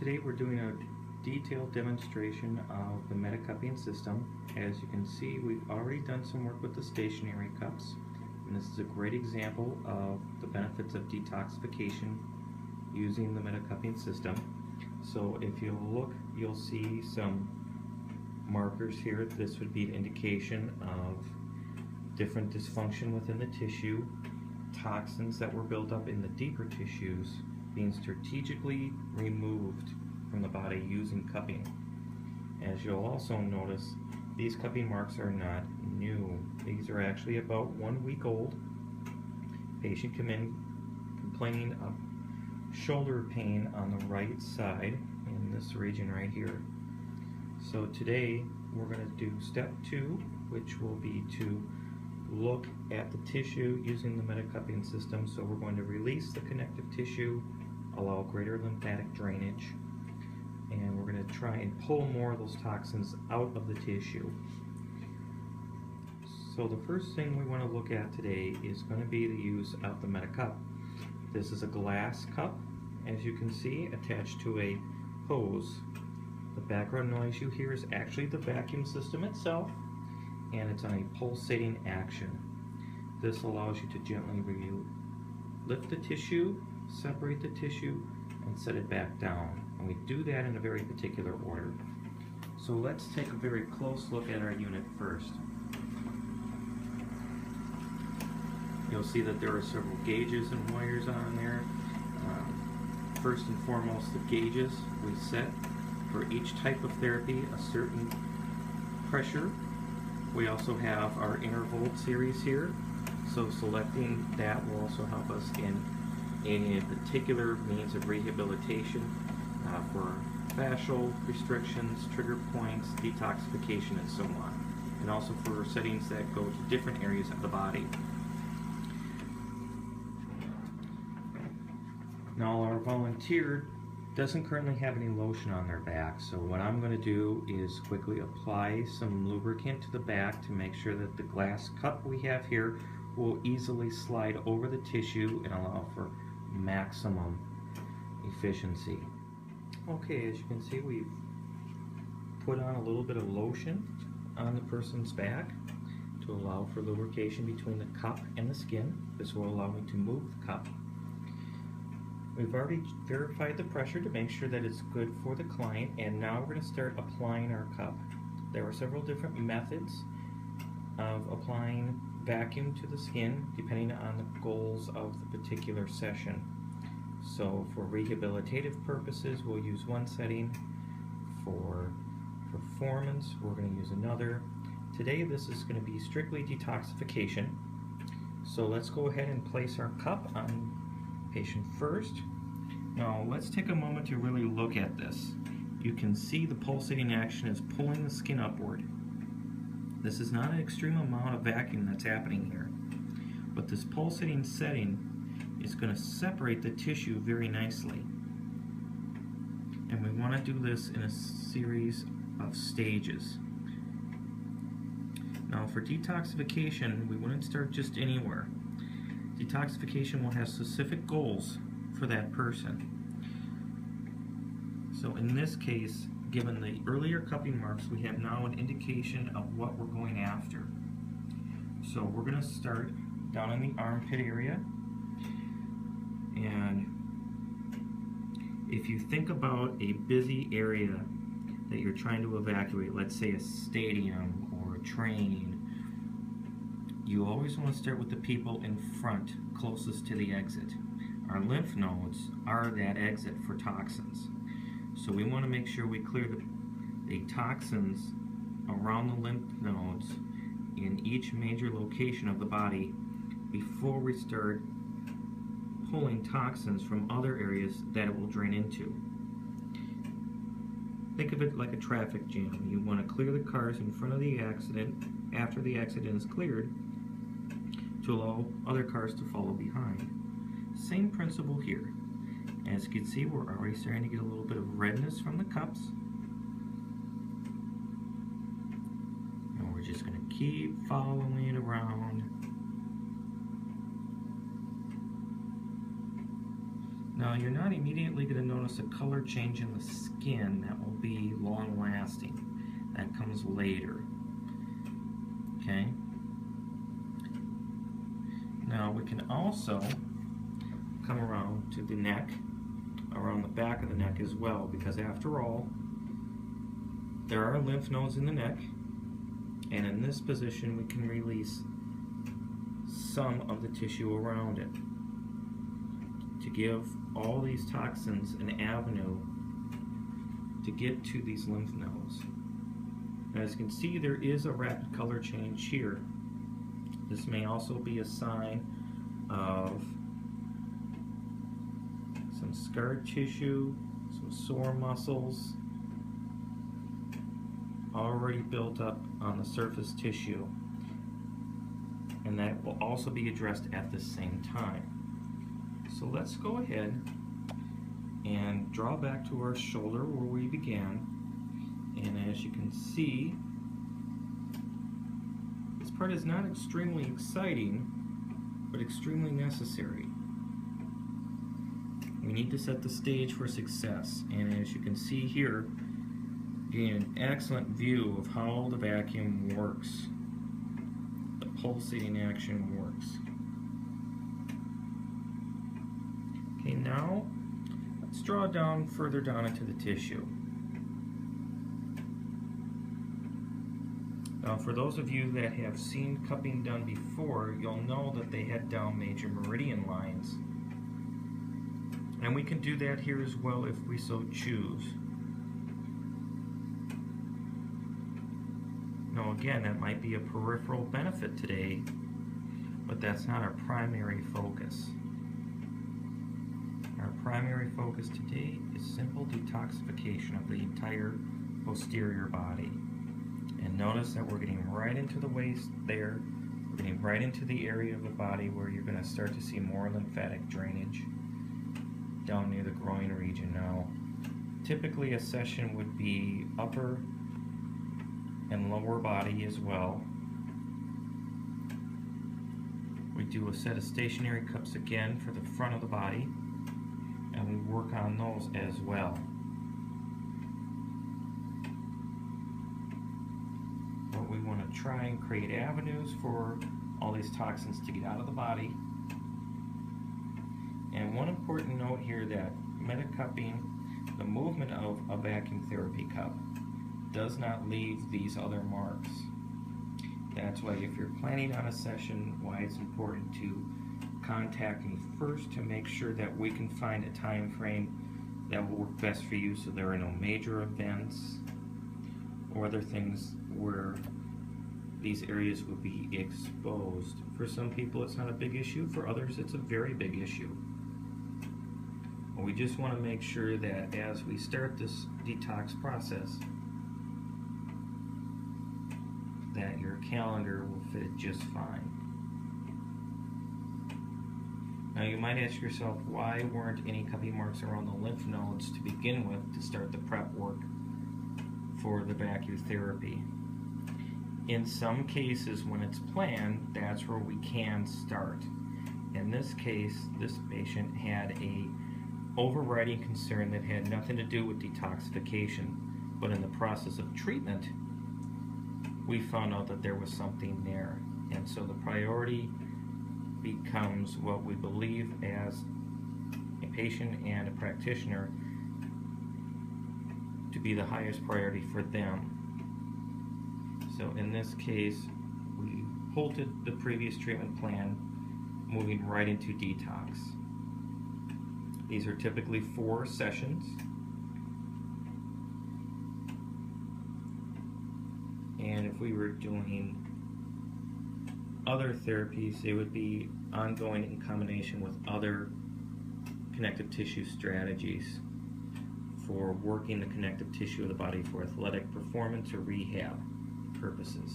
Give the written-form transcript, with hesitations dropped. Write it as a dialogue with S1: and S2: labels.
S1: Today we're doing a detailed demonstration of the Medi-cupping system. As you can see, we've already done some work with the stationary cups, and this is a great example of the benefits of detoxification using the Medi-cupping system. So if you look, you'll see some markers here. This would be an indication of different dysfunction within the tissue, toxins that were built up in the deeper tissues being strategically removed from the body using cupping. As you'll also notice, these cupping marks are not new. These are actually about 1 week old. Patient came in complaining of shoulder pain on the right side in this region right here. So today we're going to do step 2, which will be to look at the tissue using the Medi-cupping system. So we're going to release the connective tissue, allow greater lymphatic drainage, and we're going to try and pull more of those toxins out of the tissue. So the first thing we want to look at today is going to be the use of the Medi-cup. This is a glass cup, as you can see, attached to a hose. The background noise you hear is actually the vacuum system itself, and it's on a pulsating action. This allows you to gently lift the tissue, separate the tissue, and set it back down. And we do that in a very particular order. So let's take a very close look at our unit first. You'll see that there are several gauges and wires on there. First and foremost, the gauges we set for each type of therapy a certain pressure. We also have our interval series here, so selecting that will also help us in a particular means of rehabilitation for fascial restrictions, trigger points, detoxification, and so on, and also for settings that go to different areas of the body. Now, our volunteer doesn't currently have any lotion on their back, so what I'm going to do is quickly apply some lubricant to the back to make sure that the glass cup we have here will easily slide over the tissue and allow for maximum efficiency. Okay, as you can see, we've put on a little bit of lotion on the person's back to allow for lubrication between the cup and the skin. This will allow me to move the cup. We've already verified the pressure to make sure that it's good for the client, and now we're going to start applying our cup. There are several different methods of applying vacuum to the skin depending on the goals of the particular session. So for rehabilitative purposes, we'll use one setting. For performance, we're going to use another. Today this is going to be strictly detoxification. So let's go ahead and place our cup on patient first. Now let's take a moment to really look at this. You can see the pulsating action is pulling the skin upward. This is not an extreme amount of vacuum that's happening here, but this pulsating setting is going to separate the tissue very nicely. And we want to do this in a series of stages. Now for detoxification, we wouldn't start just anywhere. Detoxification will have specific goals for that person. So in this case, given the earlier cupping marks, we have now an indication of what we're going after. So we're going to start down in the armpit area, and if you think about a busy area that you're trying to evacuate, let's say a stadium or a train, you always want to start with the people in front, closest to the exit. Our lymph nodes are that exit for toxins. So we want to make sure we clear the toxins around the lymph nodes in each major location of the body before we start pulling toxins from other areas that it will drain into. Think of it like a traffic jam. You want to clear the cars in front of the accident after the accident is cleared, to allow other cars to follow behind. Same principle here. As you can see, we're already starting to get a little bit of redness from the cups. And we're just going to keep following it around Now you're not immediately going to notice a color change in the skin that will be long lasting. That comes later. Okay? Now we can also come around to the neck, around the back of the neck as well, because after all, there are lymph nodes in the neck, and in this position we can release some of the tissue around it to give all these toxins an avenue to get to these lymph nodes. Now, as you can see, there is a rapid color change here. This may also be a sign of some scarred tissue, some sore muscles already built up on the surface tissue, and that will also be addressed at the same time. So let's go ahead and draw back to our shoulder where we began, and as you can see, this part is not extremely exciting, but extremely necessary. We need to set the stage for success, and as you can see here, getting an excellent view of how the vacuum works. The pulsating action works. Okay, now let's draw down further down into the tissue. Now, for those of you that have seen cupping done before, you'll know that they head down major meridian lines. And we can do that here as well if we so choose. Now again, that might be a peripheral benefit today, but that's not our primary focus. Our primary focus today is simple detoxification of the entire posterior body. And notice that we're getting right into the waist there. We're getting right into the area of the body where you're going to start to see more lymphatic drainage down near the groin region. Now, typically a session would be upper and lower body as well. We do a set of stationary cups again for the front of the body, and we work on those as well. But we want to try and create avenues for all these toxins to get out of the body. And one important note here that Medi-cupping, the movement of a vacuum therapy cup, does not leave these other marks. That's why if you're planning on a session, why it's important to contact me first to make sure that we can find a time frame that will work best for you, so there are no major events or other things where these areas will be exposed. For some people it's not a big issue, for others it's a very big issue. We just want to make sure that as we start this detox process, that your calendar will fit it just fine. Now you might ask yourself, why weren't any cupping marks around the lymph nodes to begin with to start the prep work for the vacuum therapy? In some cases, when it's planned, that's where we can start. In this case, this patient had a overriding concern that had nothing to do with detoxification, but in the process of treatment, we found out that there was something there. And so the priority becomes what we believe as a patient and a practitioner to be the highest priority for them. So in this case, we halted the previous treatment plan, moving right into detox. These are typically 4 sessions. And if we were doing other therapies, they would be ongoing in combination with other connective tissue strategies for working the connective tissue of the body for athletic performance or rehab purposes.